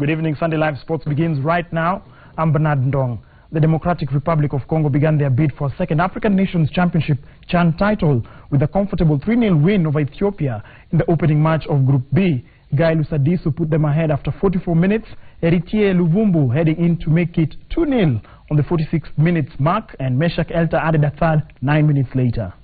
Good evening. Sunday Live Sports begins right now. I'm Bernard Ndong. The Democratic Republic of Congo began their bid for a second African Nations Championship CHAN title with a comfortable 3-0 win over Ethiopia in the opening match of Group B. Guy Lusadisu put them ahead after 44 minutes. Eritier Luvumbu heading in to make it 2-0 on the 46 minutes mark, and Meshak Elta added a third 9 minutes later.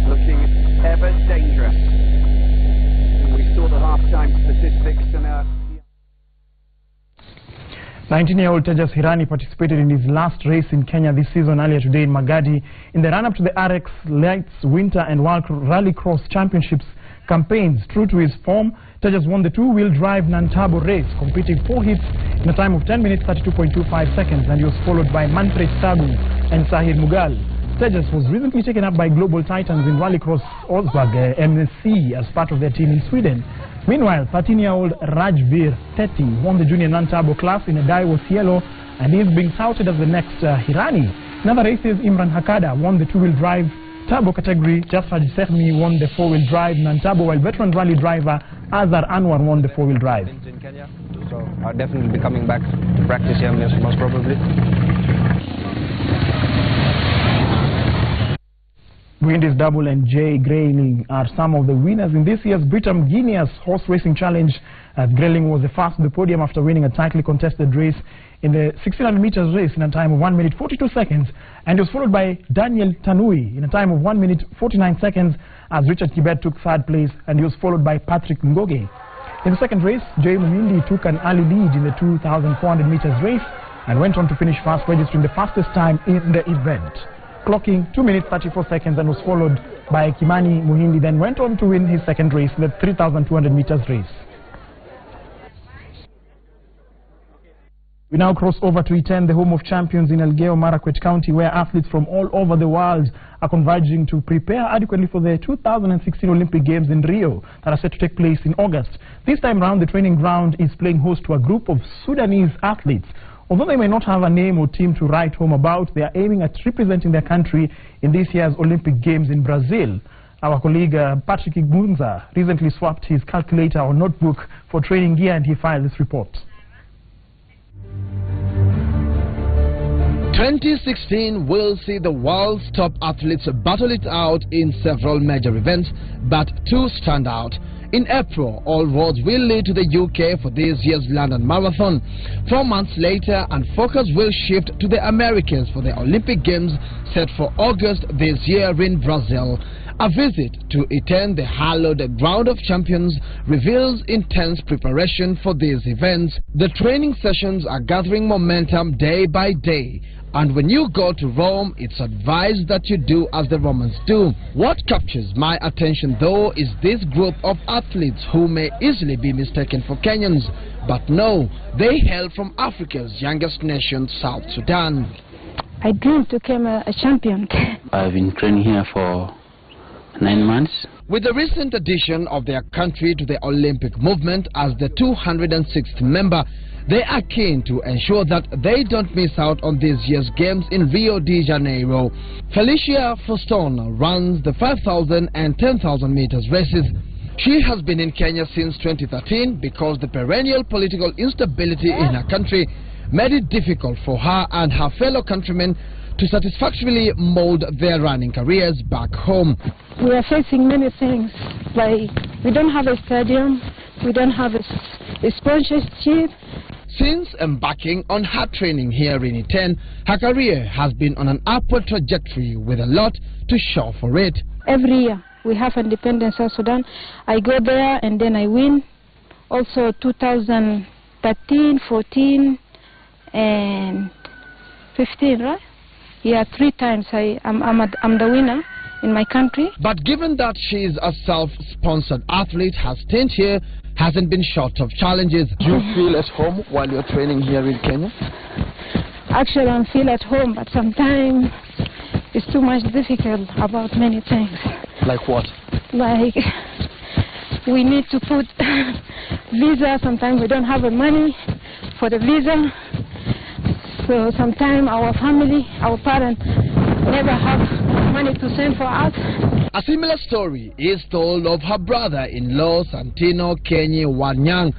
Looking ever dangerous. We saw the half-time statistics and 19-year-old Tejas Hirani participated in his last race in Kenya this season earlier today in Magadi in the run-up to the RX Lights Winter and World Rallycross Championships campaigns. True to his form, Tejas won the two-wheel drive non-turbo race, completing 4 hits in a time of 10 minutes 32.25 seconds, and he was followed by Manfred Sagu and Sahir Mughal. Tejas was recently taken up by Global Titans in Rallycross Augsburg MSC as part of their team in Sweden. Meanwhile, 13-year-old Rajveer Teti won the junior non-turbo class in a Daiwo Cielo, and he is being touted as the next Hirani. In other races, Imran Hakada won the two-wheel drive turbo category. Jafar Sehmi won the four-wheel drive non-turbo, while veteran rally driver Azar Anwar won the four-wheel drive. In Kenya, so I'll definitely be coming back to practice here most probably. Windies Double and Jay Grayling are some of the winners in this year's Britam Guineas Horse Racing Challenge, as Grayling was the first to the podium after winning a tightly contested race in the 1600 meters race in a time of 1 minute 42 seconds, and was followed by Daniel Tanui in a time of 1 minute 49 seconds as Richard Kibet took third place, and he was followed by Patrick Ngoge. In the second race, Jay Muhindi took an early lead in the 2400 meters race and went on to finish fast, registering the fastest time in the event, clocking 2 minutes 34 seconds, and was followed by Kimani Muhindi, then went on to win his second race, the 3200 meters race. We now cross over to Iten, the home of champions in Elgeyo Marakwet County, where athletes from all over the world are converging to prepare adequately for the 2016 Olympic Games in Rio that are set to take place in August. This time round, the training ground is playing host to a group of Sudanese athletes. Although they may not have a name or team to write home about, they are aiming at representing their country in this year's Olympic Games in Brazil. Our colleague Patrick Igunza recently swapped his calculator or notebook for training gear, and he filed this report. 2016 will see the world's top athletes battle it out in several major events, but two stand out. In April, all roads will lead to the UK for this year's London Marathon. 4 months later, and focus will shift to the Americas for the Olympic Games set for August this year in Brazil. A visit to Iten, the hallowed ground of champions, reveals intense preparation for these events. The training sessions are gathering momentum day by day. And when you go to Rome, it's advised that you do as the Romans do. What captures my attention, though, is this group of athletes who may easily be mistaken for Kenyans. But no, they hail from Africa's youngest nation, South Sudan. I dream to become a champion. I've been training here for 9 months. With the recent addition of their country to the Olympic movement as the 206th member, they are keen to ensure that they don't miss out on this year's games in Rio de Janeiro. Felicia Fostone runs the 5,000 and 10,000 meters races. She has been in Kenya since 2013 because the perennial political instability in her country made it difficult for her and her fellow countrymen to satisfactorily mold their running careers back home. We are facing many things, like we don't have a stadium, we don't have a sponsorship. Since embarking on her training here in Iten, her career has been on an upward trajectory with a lot to show for it. Every year we have Independence South Sudan. I go there and then I win. Also 2013, 14 and 15, right? Yeah, 3 times I'm the winner in my country. But given that she is a self-sponsored athlete, her stint here hasn't been short of challenges. Do you feel at home while you're training here in Kenya? Actually, I feel at home, but sometimes it's too much difficult about many things. Like what? Like we need to put visa. Sometimes we don't have the money for the visa. So sometimes our family, our parents, never have money to send for us. A similar story is told of her brother-in-law, Santino Kenyi Wanyang.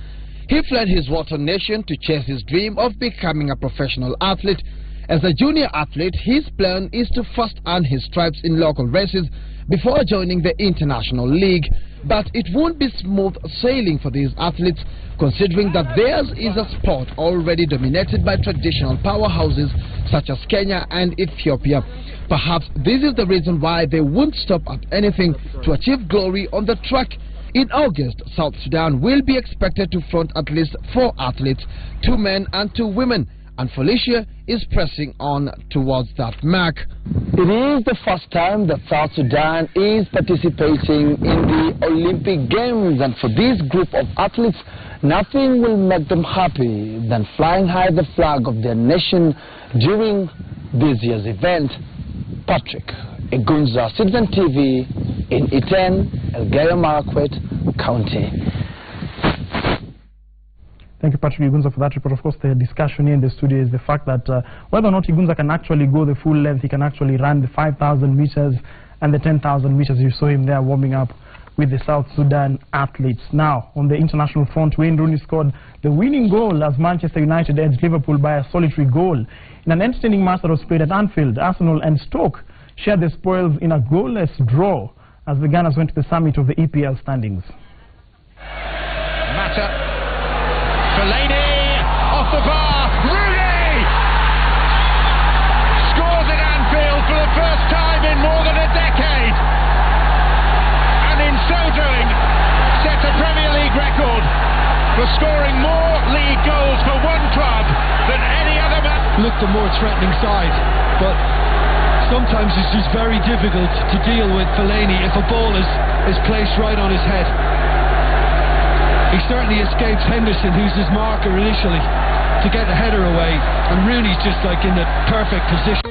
He fled his water nation to chase his dream of becoming a professional athlete. As a junior athlete, his plan is to first earn his stripes in local races before joining the international league. But it won't be smooth sailing for these athletes, considering that theirs is a sport already dominated by traditional powerhouses such as Kenya and Ethiopia. Perhaps this is the reason why they won't stop at anything to achieve glory on the track. In August, South Sudan will be expected to front at least 4 athletes, 2 men and 2 women, and Felicia is pressing on towards that mark. It is the first time that South Sudan is participating in the Olympic Games, and for this group of athletes, nothing will make them happy than flying high the flag of their nation during this year's event. Patrick Igunza, Citizen TV in Iten, Elgeyo Marakwet County. Thank you, Patrick Igunza, for that report. Of course, the discussion here in the studio is the fact that whether or not Igunza can actually go the full length, he can actually run the 5,000 meters and the 10,000 meters. You saw him there warming up with the South Sudan athletes. Now, on the international front, Wayne Rooney scored the winning goal as Manchester United edged Liverpool by a solitary goal. In an entertaining match that was played at Anfield, Arsenal and Stoke shared the spoils in a goalless draw as the Gunners went to the summit of the EPL standings. Mata. Fellaini off the bar. Rooney scores at Anfield for the first time in more than a decade, and in so doing set a Premier League record for scoring more league goals for one club than any other man. Looked the more threatening side, but sometimes it's just very difficult to deal with Fellaini if a ball is placed right on his head. He certainly escapes Henderson, who's his marker initially, to get the header away, and Rooney's just like in the perfect position.